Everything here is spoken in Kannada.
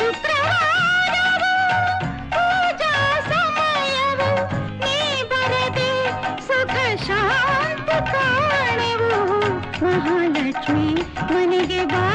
ಶುಕ್ರವಾರವು ಪೂಜಾ ಸಮಯವು ನೀ ಬರದೆ ಸುಖ ಶಾಂತಿ ಕಾಣೆವು ಮಹಾಲಕ್ಷ್ಮಿ ಮನೆಗೆ ಬಾ